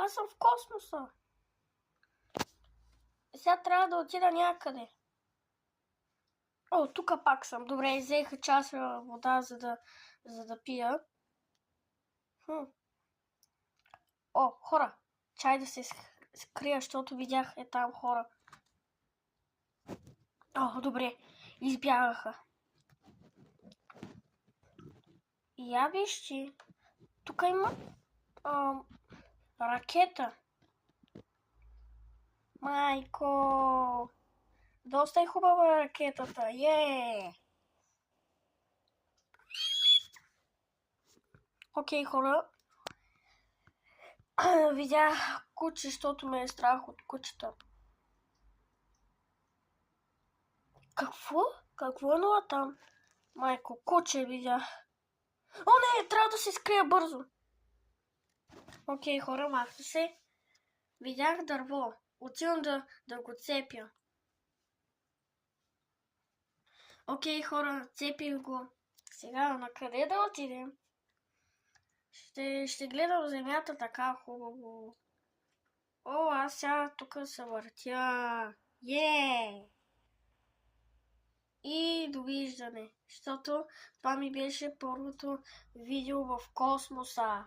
Аз съм в космоса. Сега трябва да отида някъде. О, тук пак съм. Добре, взеха чаша вода, за да пия. О, хора. Чай да се скрия, защото видях там хора. О, добре. Избягаха. И я виж, че тук има ракета. Майко! Доста е хубава ракетата. Окей, хора. Видях куче, защото ме е страх от кучета. Какво? Какво е нова там? Майко, куче видях. О, не! Трябва да се скрия бързо. Окей, хора, махна се. Видях дърво. Отивам да го цепя. Окей, хора, цепих го. Сега на къде да отидем? Ще гледам земята така хубаво. О, аз сега тук се въртя. И довиждане. Защото това ми беше първото видео в космоса.